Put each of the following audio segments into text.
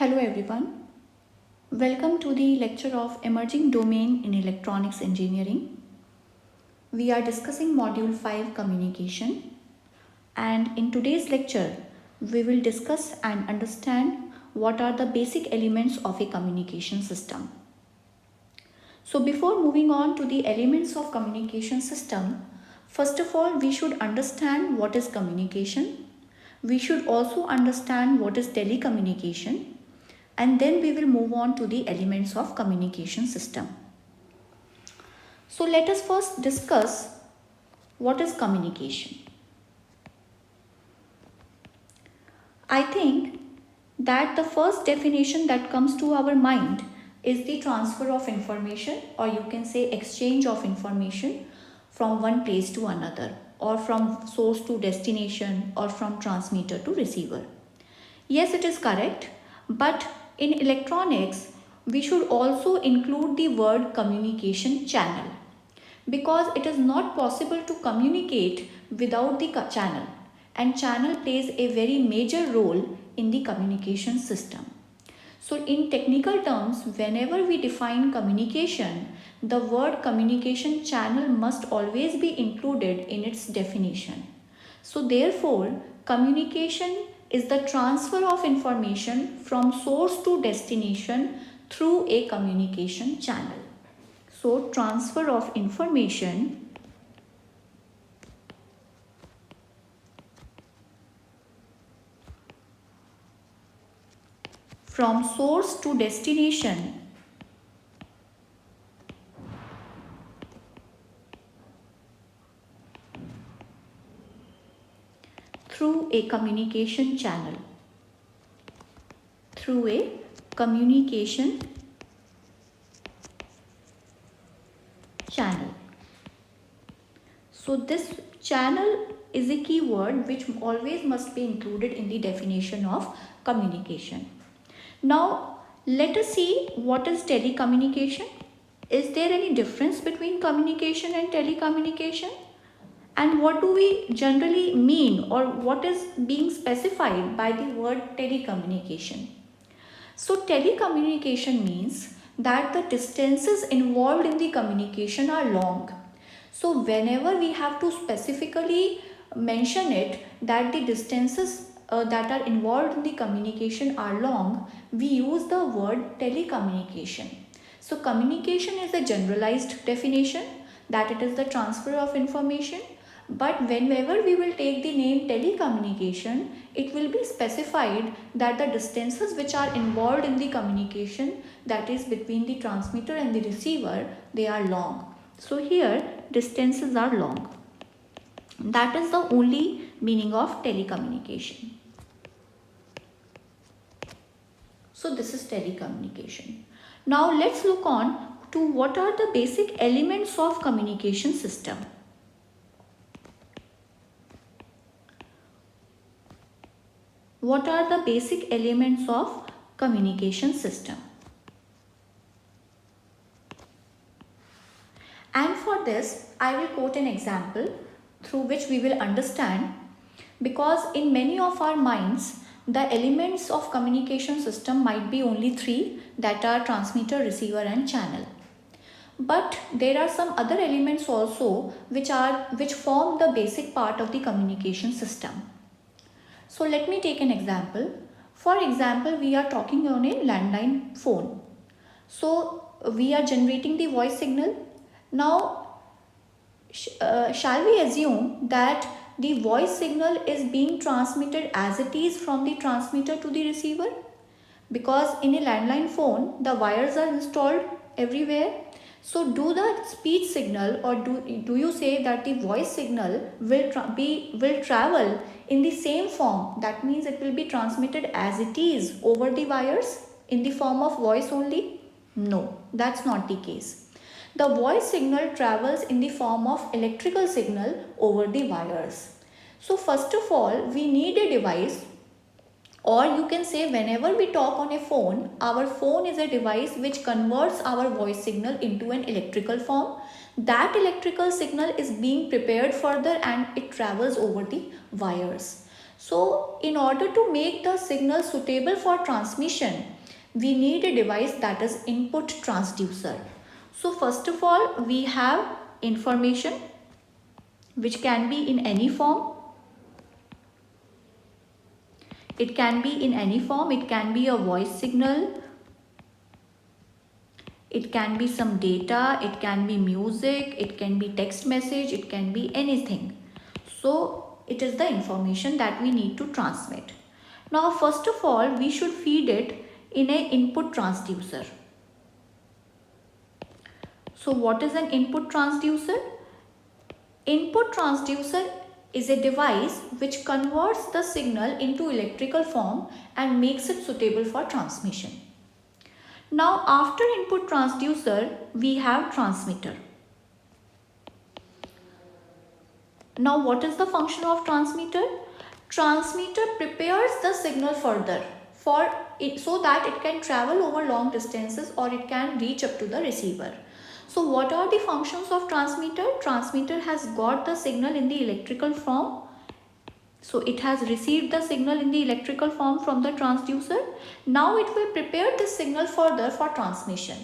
Hello everyone. Welcome to the lecture of Emerging Domain in Electronics Engineering. We are discussing Module 5 Communication, and in today's lecture we will discuss and understand what are the basic elements of a communication system. So before moving on to the elements of communication system, first of all we should understand what is communication. We should also understand what is telecommunication, and then we will move on to the elements of communication system. So let us first discuss what is communication. I think that the first definition that comes to our mind is the transfer of information, or you can say exchange of information from one place to another, or from source to destination, or from transmitter to receiver. Yes, it is correct, but in electronics, we should also include the word communication channel, because it is not possible to communicate without the channel, and channel plays a very major role in the communication system. So in technical terms, whenever we define communication, the word communication channel must always be included in its definition. So therefore, communication is the transfer of information from source to destination through a communication channel. So transfer of information from source to destination through a communication channel. Through a communication channel. So this channel is a key word which always must be included in the definition of communication. Now let us see what is telecommunication. Is there any difference between communication and telecommunication? And what do we generally mean, or what is being specified by the word telecommunication? So telecommunication means that the distances involved in the communication are long. So whenever we have to specifically mention it that the distances that are involved in the communication are long, we use the word telecommunication. So communication is a generalized definition, that it is the transfer of information. But whenever we will take the name telecommunication, it will be specified that the distances which are involved in the communication, that is between the transmitter and the receiver, they are long. So here distances are long. That is the only meaning of telecommunication. So this is telecommunication. Now let's look on to what are the basic elements of communication system. What are the basic elements of communication system? And for this, I will quote an example through which we will understand, because in many of our minds, the elements of communication system might be only three, that are transmitter, receiver and channel. But there are some other elements also which form the basic part of the communication system. So let me take an example. For example, we are talking on a landline phone. So we are generating the voice signal. Now, shall we assume that the voice signal is being transmitted as it is from the transmitter to the receiver? Because in a landline phone, the wires are installed everywhere. So do the speech signal, or do you say that the voice signal will travel in the same form? That means it will be transmitted as it is over the wires in the form of voice only? No, that's not the case. The voice signal travels in the form of electrical signal over the wires. So first of all, we need a device, or you can say whenever we talk on a phone, our phone is a device which converts our voice signal into an electrical form. That electrical signal is being prepared further and it travels over the wires. So in order to make the signal suitable for transmission, we need a device that is input transducer. So first of all, we have information which can be in any form. It can be in any form. It can be a voice signal. It can be some data. It can be music. It can be text message. It can be anything. So it is the information that we need to transmit. Now, first of all, we should feed it in an input transducer. So what is an input transducer? Input transducer is a device which converts the signal into electrical form and makes it suitable for transmission. Now after input transducer, we have transmitter. Now what is the function of transmitter? Transmitter prepares the signal further for it so that it can travel over long distances or it can reach up to the receiver. So what are the functions of transmitter? Transmitter has got the signal in the electrical form. So it has received the signal in the electrical form from the transducer. Now it will prepare this signal further for transmission.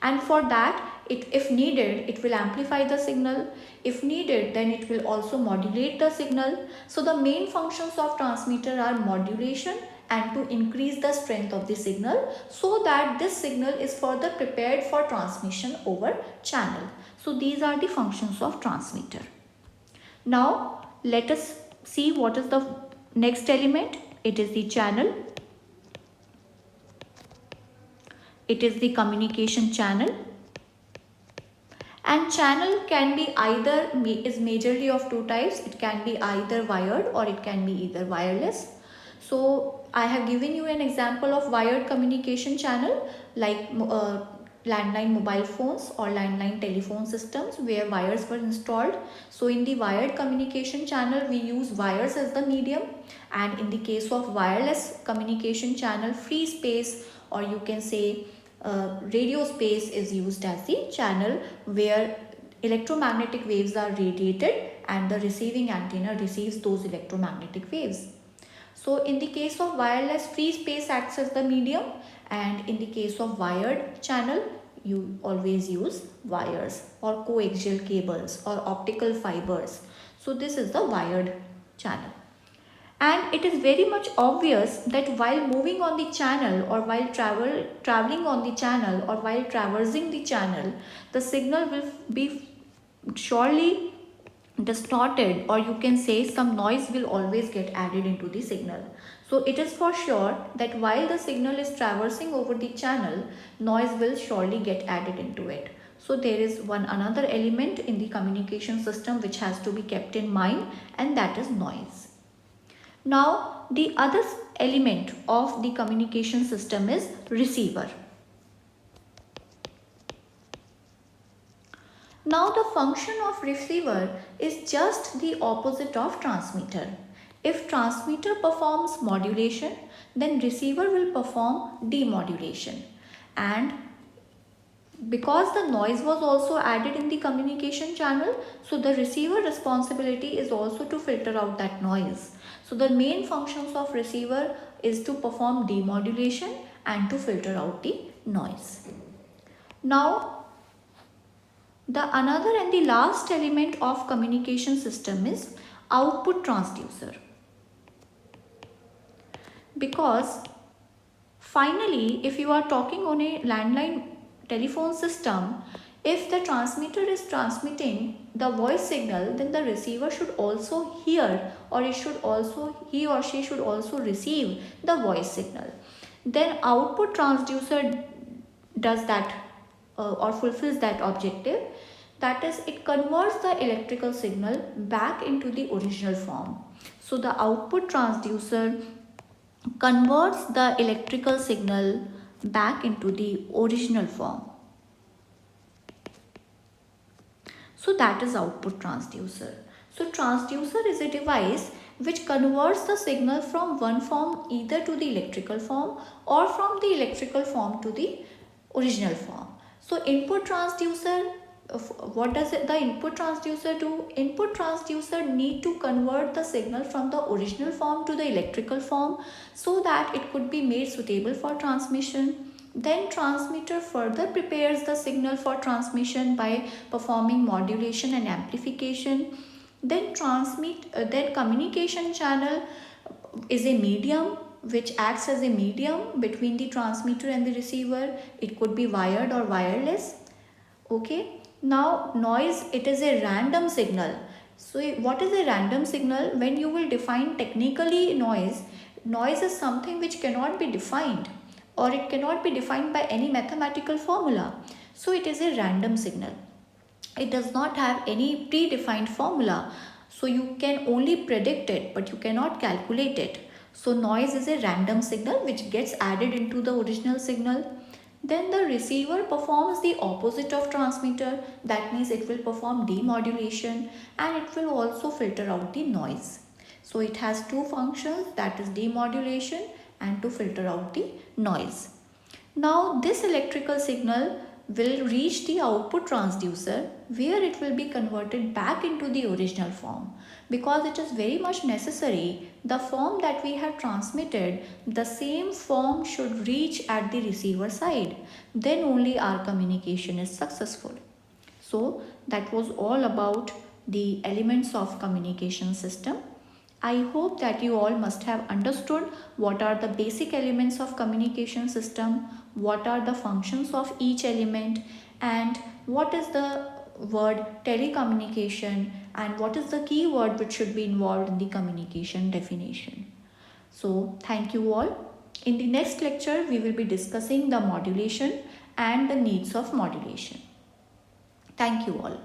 And for that, if needed, it will amplify the signal. If needed, then it will also modulate the signal. So the main functions of transmitter are modulation and to increase the strength of the signal so that this signal is further prepared for transmission over channel. So these are the functions of transmitter. Now let us see what is the next element. It is the channel. It is the communication channel. And channel can be either, is majorly of two types. It can be either wired or it can be either wireless. So I have given you an example of wired communication channel like landline mobile phones or landline telephone systems where wires were installed. So in the wired communication channel, we use wires as the medium, and in the case of wireless communication channel, free space or you can say radio space is used as the channel where electromagnetic waves are radiated and the receiving antenna receives those electromagnetic waves. So in the case of wireless, free space acts as the medium, and in the case of wired channel, you always use wires or coaxial cables or optical fibers. So this is the wired channel. And it is very much obvious that while moving on the channel or while traveling on the channel or while traversing the channel, the signal will be surely distorted, or you can say some noise will always get added into the signal. So it is for sure that while the signal is traversing over the channel, noise will surely get added into it. So there is another element in the communication system which has to be kept in mind, and that is noise. Now the other element of the communication system is receiver. Now the function of receiver is just the opposite of transmitter. If transmitter performs modulation, then receiver will perform demodulation. And because the noise was also added in the communication channel, so the receiver responsibility is also to filter out that noise. So the main functions of receiver is to perform demodulation and to filter out the noise. Now the another and the last element of communication system is output transducer. Because finally, if you are talking on a landline telephone system, if the transmitter is transmitting the voice signal, then the receiver should also hear, or he or she should also receive the voice signal. Then output transducer does that or fulfills that objective. That is, it converts the electrical signal back into the original form. So the output transducer converts the electrical signal back into the original form. So that is output transducer. So transducer is a device which converts the signal from one form either to the electrical form or from the electrical form to the original form. So input transducer what does the input transducer do? Input transducer need to convert the signal from the original form to the electrical form so that it could be made suitable for transmission. Then transmitter further prepares the signal for transmission by performing modulation and amplification. Then communication channel is a medium which acts as a medium between the transmitter and the receiver. It could be wired or wireless. Okay, now noise, it is a random signal. So what is a random signal? When you will define technically noise is something which cannot be defined, or it cannot be defined by any mathematical formula. So it is a random signal. It does not have any predefined formula. So you can only predict it, but you cannot calculate it. So noise is a random signal which gets added into the original signal. Then the receiver performs the opposite of transmitter. That means it will perform demodulation, and it will also filter out the noise. So it has two functions, that is demodulation and to filter out the noise. Now this electrical signal will reach the output transducer, where it will be converted back into the original form, because it is very much necessary the form that we have transmitted, the same form should reach at the receiver side. Then only our communication is successful. So that was all about the elements of communication system. I hope that you all must have understood what are the basic elements of communication system, what are the functions of each element, and what is the word telecommunication, and what is the key word which should be involved in the communication definition. So thank you all. In the next lecture, we will be discussing the modulation and the needs of modulation. Thank you all.